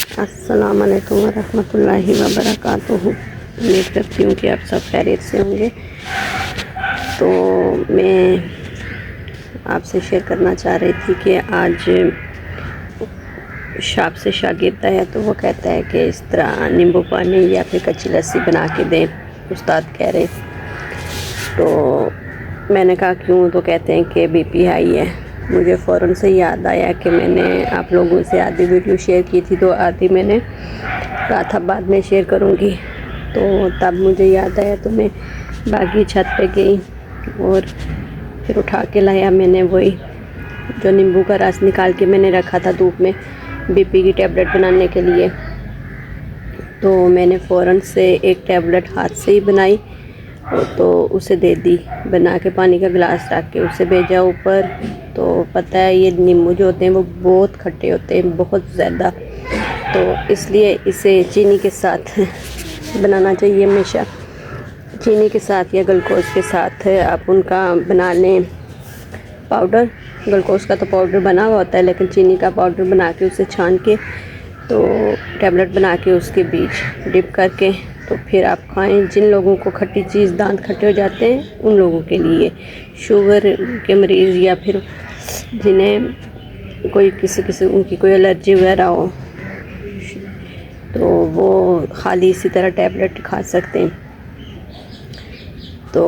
अस्सलाम वालेकुम वरहमतुल्लाहि वबरकातुहू। उम्मीद करती हूँ कि आप सब खैरियत से होंगे। तो मैं आपसे शेयर करना चाह रही थी कि आज शाप से शागिर्द आया तो वो कहता है कि इस तरह नींबू पानी या फिर कच्ची लस्सी बना के दें, उस्ताद कह रहे। तो मैंने कहा क्यों, तो कहते हैं कि बीपी हाई है। मुझे फ़ौरन से याद आया कि मैंने आप लोगों से आधी वीडियो शेयर की थी, तो आधी मैंने कहा था बाद में शेयर करूँगी। तो तब मुझे याद आया तो मैं बागी छत पे गई और फिर उठा के लाया मैंने वही जो नींबू का रस निकाल के मैंने रखा था धूप में बीपी की टैबलेट बनाने के लिए। तो मैंने फ़ौरन से एक टैबलेट हाथ से ही बनाई तो उसे दे दी, बना के पानी का गिलास रख के उसे भेजा ऊपर। तो पता है ये नींबू जो होते हैं वो बहुत खट्टे होते हैं, बहुत ज़्यादा, तो इसलिए इसे चीनी के साथ बनाना चाहिए हमेशा। चीनी के साथ या ग्लूकोज़ के साथ आप उनका बना लें पाउडर। ग्लूकोज़ का तो पाउडर बना हुआ होता है, लेकिन चीनी का पाउडर बना के उसे छान के तो टैबलेट बना के उसके बीच डिप करके तो फिर आप खाएं। जिन लोगों को खट्टी चीज़ दांत खट्टे हो जाते हैं उन लोगों के लिए, शुगर के मरीज़ या फिर जिन्हें कोई किसी उनकी कोई एलर्जी वगैरह हो, तो वो खाली इसी तरह टैबलेट खा सकते हैं। तो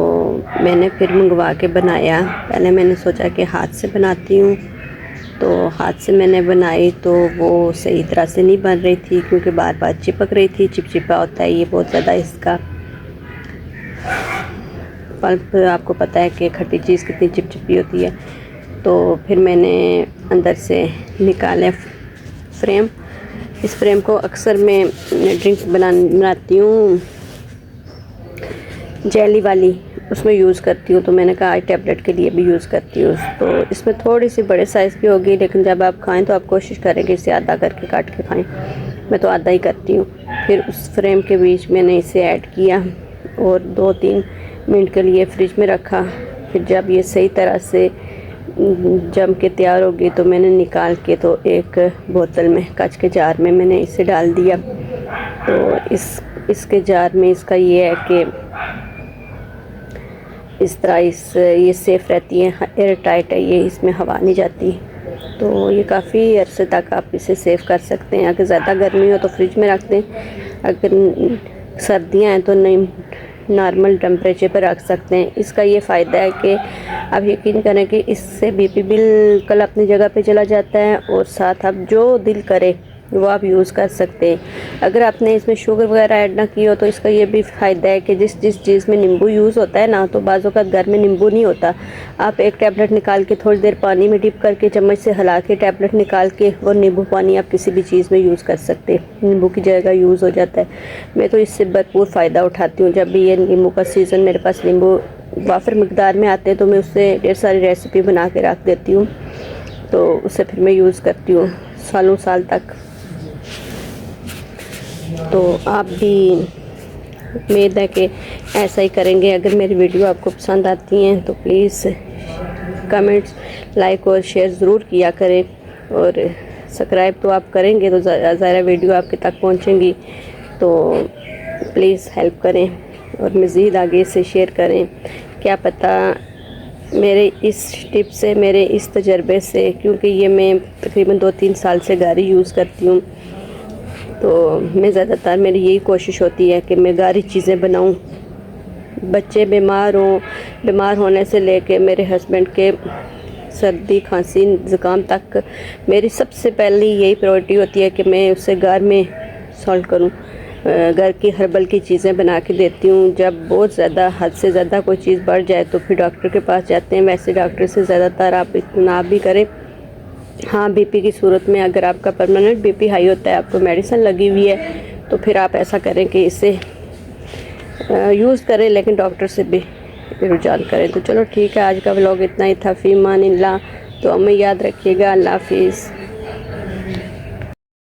मैंने फिर मंगवा के बनाया। पहले मैंने सोचा कि हाथ से बनाती हूँ, तो हाथ से मैंने बनाई तो वो सही तरह से नहीं बन रही थी क्योंकि बार बार चिपक रही थी। चिपचिपा होता है ये बहुत ज़्यादा इसका पल्प, आपको पता है कि खट्टी चीज़ कितनी चिपचिपी होती है। तो फिर मैंने अंदर से निकाले फ्रेम। इस फ्रेम को अक्सर मैं ड्रिंक्स बनाती हूँ जेली वाली, उसमें यूज़ करती हूँ। तो मैंने कहा आज टैबलेट के लिए भी यूज़ करती हूँ। तो इसमें थोड़ी सी बड़े साइज़ की होगी, लेकिन जब आप खाएं तो आप कोशिश करें कि इसे आधा करके काट के खाएं। मैं तो आधा ही करती हूँ। फिर उस फ्रेम के बीच मैंने इसे ऐड किया और 2-3 मिनट के लिए फ्रिज में रखा। फिर जब ये सही तरह से जम के तैयार होगी तो मैंने निकाल के तो एक बोतल में, कांच के जार में मैंने इसे डाल दिया। तो इसके जार में इसका ये है कि इस तरह ये सेफ़ रहती है, एयर टाइट है ये, इसमें हवा नहीं जाती। तो ये काफ़ी अरसे तक आप इसे सेव कर सकते हैं। अगर ज़्यादा गर्मी हो तो फ्रिज में रख दें, अगर सर्दियाँ हैं तो नहीं नॉर्मल टेम्परेचर पर रख सकते हैं। इसका ये फ़ायदा है कि आप यकीन करें कि इससे बीपी बिल्कुल अपनी जगह पे चला जाता है और साथ आप जो दिल करे वो आप यूज़ कर सकते हैं। अगर आपने इसमें शुगर वगैरह ऐड ना की हो तो इसका ये भी फ़ायदा है कि जिस चीज़ में नींबू यूज़ होता है ना, तो बाज़ों का घर में नींबू नहीं होता। आप एक टैबलेट निकाल के थोड़ी देर पानी में डिप करके चम्मच से हिला के टैबलेट निकाल के वो नींबू पानी आप किसी भी चीज़ में यूज़ कर सकते हैं, नींबू की जगह यूज़ हो जाता है। मैं तो इससे भरपूर फ़ायदा उठाती हूँ। जब भी ये नींबू का सीज़न मेरे पास नींबू वाफर मकदार में आते हैं तो मैं उससे ढेर सारी रेसिपी बना के रख देती हूँ, तो उससे फिर मैं यूज़ करती हूँ सालों साल तक। तो आप भी उम्मीद है कि ऐसा ही करेंगे। अगर मेरी वीडियो आपको पसंद आती हैं तो प्लीज़ कमेंट्स, लाइक और शेयर ज़रूर किया करें, और सब्सक्राइब तो आप करेंगे तो ज़्यादा वीडियो आपके तक पहुंचेंगी। तो प्लीज़ हेल्प करें और मज़ीद आगे से शेयर करें। क्या पता मेरे इस टिप से, मेरे इस तजर्बे से, क्योंकि ये मैं तकरीबन 2-3 साल से गारी यूज़ करती हूँ, तो मैं ज़्यादातर मेरी यही कोशिश होती है कि मैं गारी चीज़ें बनाऊं। बच्चे बीमार हों, बीमार होने से लेके मेरे हस्बैंड के सर्दी खांसी ज़ुकाम तक मेरी सबसे पहले यही प्रायोरिटी होती है कि मैं उससे घर में सॉल्व करूं। घर की हर्बल की चीज़ें बना के देती हूँ। जब बहुत ज़्यादा हद से ज़्यादा कोई चीज़ बढ़ जाए तो फिर डॉक्टर के पास जाते हैं। वैसे डॉक्टर से ज़्यादातर आप इतना भी करें। हाँ, बीपी की सूरत में अगर आपका परमानेंट बीपी हाई होता है, आपको मेडिसिन लगी हुई है, तो फिर आप ऐसा करें कि इसे यूज़ करें, लेकिन डॉक्टर से भी रुझान करें। तो चलो ठीक है, आज का व्लॉग इतना ही था। फ़ी अमानिल्लाह। तो हमें याद रखिएगा। अल्लाह हाफिज़।